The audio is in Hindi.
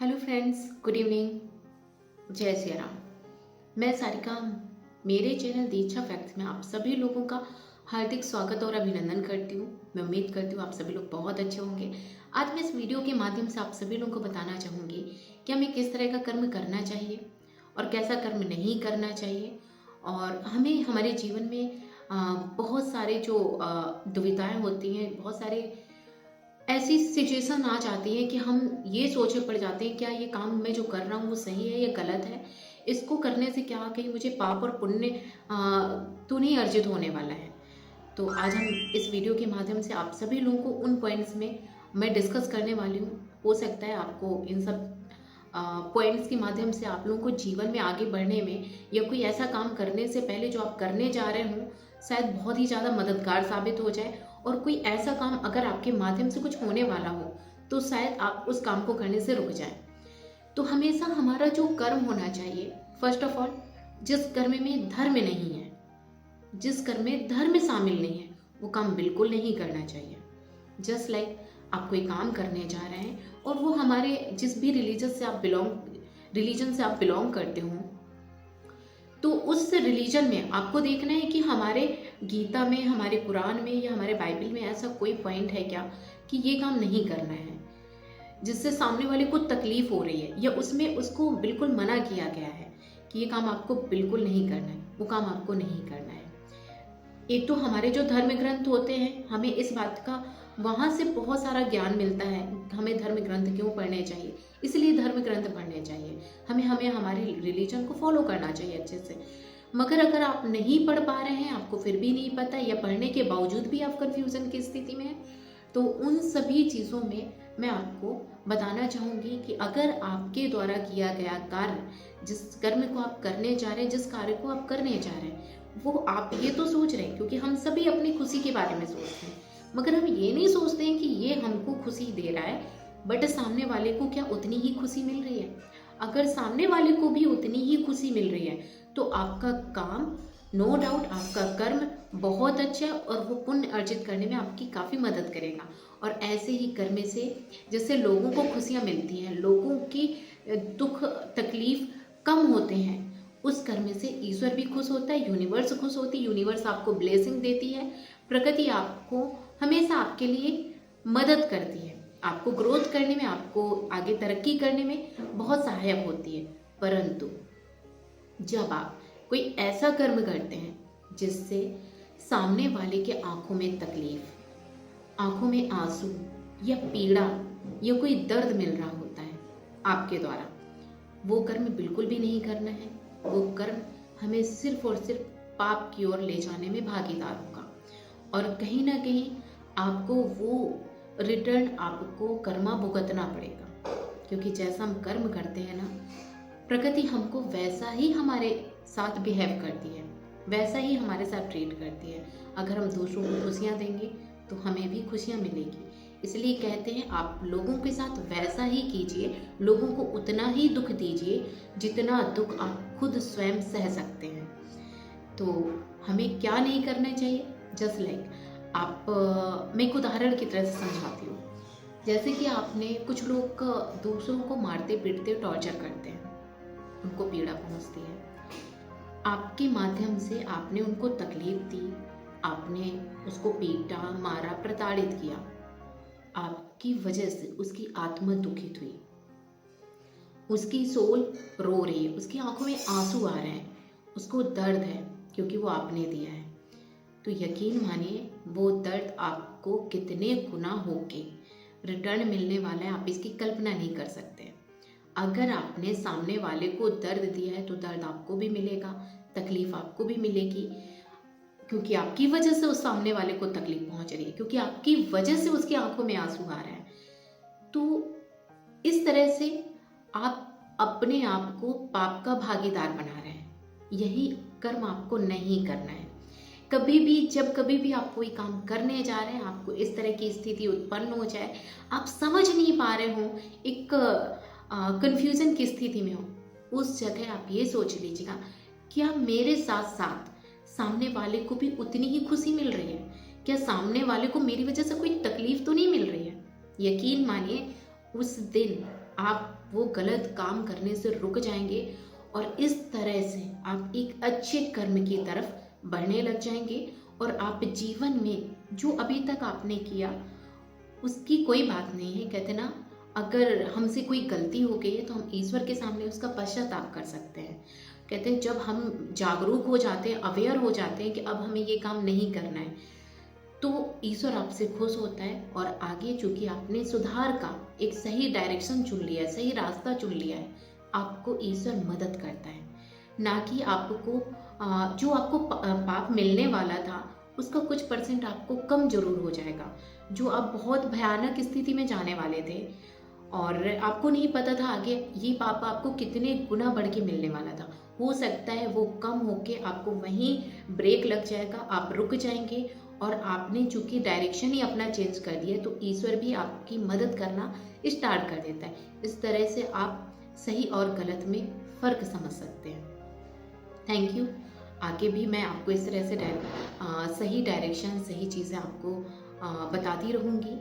Hello friends, good evening. जय श्री राम। मैं सारिका, मेरे चैनल दीक्षा फैक्ट्स में आप सभी लोगों का हार्दिक स्वागत और अभिनंदन करती हूँ। मैं उम्मीद करती हूँ आप सभी लोग बहुत अच्छे होंगे। आज मैं इस वीडियो के माध्यम से आप सभी लोगों को बताना चाहूँगी कि हमें किस तरह का कर्म करना चाहिए और कैसा कर्म नहीं करना चाहिए। और हमें हमारे जीवन में बहुत सारे जो दुविधाएं होती हैं, बहुत सारे ऐसी सिचुएशन आ जाती है कि हम ये सोचे पड़ जाते हैं क्या ये काम मैं जो कर रहा हूँ वो सही है या गलत है। इसको करने से क्या कहीं मुझे पाप और पुण्य तो नहीं अर्जित होने वाला है। तो आज हम इस वीडियो के माध्यम से आप सभी लोगों को उन पॉइंट्स में मैं डिस्कस करने वाली हूँ। हो सकता है आपको इन सब पॉइंट्स के माध्यम से आप लोगों को जीवन में आगे बढ़ने में या कोई ऐसा काम करने से पहले जो आप करने जा रहे हो शायद बहुत ही ज़्यादा मददगार साबित हो जाए। और कोई ऐसा काम अगर आपके माध्यम से कुछ होने वाला हो तो शायद आप उस काम को करने से रुक जाएं। तो हमेशा हमारा जो कर्म होना चाहिए, फर्स्ट ऑफ ऑल, जिस कर्म में धर्म नहीं है, जिस कर्म में धर्म शामिल नहीं है, वो काम बिल्कुल नहीं करना चाहिए। जस्ट लाइक आप कोई काम करने जा रहे हैं और वो हमारे जिस भी रिलीजन से आप बिलोंग करते हो, तो उस रिलीजन में आपको देखना है कि हमारे गीता में, हमारे कुरान में या हमारे बाइबल में ऐसा कोई पॉइंट है क्या कि ये काम नहीं करना है, जिससे सामने वाले को तकलीफ हो रही है या उसमें उसको बिल्कुल मना किया गया है कि ये काम आपको बिल्कुल नहीं करना है, वो काम आपको नहीं करना है। एक तो हमारे जो धर्म ग्रंथ होते हैं, हमें इस बात का वहाँ से बहुत सारा ज्ञान मिलता है। हमें धर्म ग्रंथ क्यों पढ़ने चाहिए, इसलिए धर्म ग्रंथ पढ़ने चाहिए। हमें हमें हमारे रिलीजन को फॉलो करना चाहिए अच्छे से। मगर अगर आप नहीं पढ़ पा रहे हैं, आपको फिर भी नहीं पता या पढ़ने के बावजूद भी आप कंफ्यूजन की स्थिति में हैं, तो उन सभी चीज़ों में मैं आपको बताना चाहूँगी कि अगर आपके द्वारा किया गया कार्य, जिस कर्म को आप करने जा रहे हैं, जिस कार्य को आप करने जा रहे हैं, वो आप ये तो सोच रहे हैं, क्योंकि हम सभी अपनी खुशी के बारे में सोचते हैं, मगर हम ये नहीं सोचते हैं कि ये हमको खुशी दे रहा है, बट सामने वाले को क्या उतनी ही खुशी मिल रही है। अगर सामने वाले को भी उतनी ही खुशी मिल रही है तो आपका काम, नो डाउट, आपका कर्म बहुत अच्छा है और वो पुण्य अर्जित करने में आपकी काफ़ी मदद करेगा। और ऐसे ही कर्म से जैसे लोगों को खुशियाँ मिलती हैं, लोगों की दुख तकलीफ कम होते हैं, उस कर्म से ईश्वर भी खुश होता है, यूनिवर्स खुश होती है, यूनिवर्स आपको ब्लेसिंग देती है, प्रकृति आपको हमेशा आपके लिए मदद करती है, आपको ग्रोथ करने में, आपको आगे तरक्की करने में बहुत सहायक होती है। परंतु जब आप कोई ऐसा कर्म करते हैं जिससे सामने वाले के आंखों में तकलीफ, आंखों में आंसू या पीड़ा या कोई दर्द मिल रहा होता है आपके द्वारा, वो कर्म बिल्कुल भी नहीं करना है। वो कर्म हमें सिर्फ और सिर्फ पाप की ओर ले जाने में भागीदार होगा और कहीं ना कहीं आपको वो रिटर्न, आपको कर्मा भुगतना पड़ेगा। क्योंकि जैसा हम कर्म करते हैं ना, प्रकृति हमको वैसा ही हमारे साथ बिहेव करती है, वैसा ही हमारे साथ ट्रीट करती है। अगर हम दूसरों को खुशियाँ देंगे तो हमें भी खुशियाँ मिलेगी। इसलिए कहते हैं आप लोगों के साथ वैसा ही कीजिए, लोगों को उतना ही दुख दीजिए जितना दुख आप खुद स्वयं सह सकते हैं। तो हमें क्या नहीं करना चाहिए, जस्ट लाइक मैं एक उदाहरण की तरह से समझाती हूँ। जैसे कि आपने कुछ लोग दूसरों को मारते पीटते टॉर्चर करते हैं, उनको पीड़ा पहुँचती है, आपके माध्यम से आपने उनको तकलीफ दी, आपने उसको पीटा, मारा, प्रताड़ित किया, आपकी वजह से उसकी आत्मा दुखित हुई, उसकी सोल रो रही है, उसकी आंखों में आंसू आ रहे हैं, उसको दर्द है क्योंकि वो आपने दिया है। तो यकीन मानिए वो दर्द आपको कितने गुना होके रिटर्न मिलने वाला है, आप इसकी कल्पना नहीं कर सकते। अगर आपने सामने वाले को दर्द दिया है तो दर्द आपको भी मिलेगा, तकलीफ आपको भी मिलेगी, क्योंकि आपकी वजह से उस सामने वाले को तकलीफ पहुंच रही है, क्योंकि आपकी वजह से उसकी आंखों में आंसू आ रहा है। तो इस तरह से आप अपने आप को पाप का भागीदार बना रहे हैं। यही कर्म आपको नहीं करना है। कभी भी आप कोई काम करने जा रहे हैं, आपको इस तरह की स्थिति उत्पन्न हो जाए, आप समझ नहीं पा रहे हो, एक कंफ्यूजन की स्थिति में हो, उस जगह आप ये सोच लीजिएगा क्या मेरे साथ साथ सामने वाले को भी उतनी ही खुशी मिल रही है, क्या सामने वाले को मेरी वजह से कोई तकलीफ तो नहीं मिल रही है। यकीन मानिए उस दिन आप वो गलत काम करने से रुक जाएंगे और इस तरह से आप एक अच्छे कर्म की तरफ बढ़ने लग जाएंगे और आप जीवन में जो अभी तक आपने किया उसकी कोई बात नहीं है। कहते ना, अगर हमसे कोई गलती हो गई है तो हम ईश्वर के सामने उसका पश्चाताप कर सकते हैं। कहते हैं जब हम जागरूक हो जाते हैं, अवेयर हो जाते हैं कि अब हमें ये काम नहीं करना है, तो ईश्वर आपसे खुश होता है और आगे चूंकि आपने सुधार का एक सही डायरेक्शन चुन लिया है, सही रास्ता चुन लिया है, आपको ईश्वर मदद करता है। ना कि आपको जो आपको पाप मिलने वाला था उसका कुछ परसेंट आपको कम जरूर हो जाएगा। जो आप बहुत भयानक स्थिति में जाने वाले थे और आपको नहीं पता था आगे ये पाप आपको कितने गुना बढ़ के मिलने वाला था, हो सकता है वो कम होके आपको वहीं ब्रेक लग जाएगा, आप रुक जाएंगे। और आपने चूंकि डायरेक्शन ही अपना चेंज कर दिया तो ईश्वर भी आपकी मदद करना स्टार्ट कर देता है। इस तरह से आप सही और गलत में फ़र्क समझ सकते हैं। Thank you. आगे भी मैं आपको इस तरह से सही डायरेक्शन, सही चीज़ें आपको बताती रहूँगी।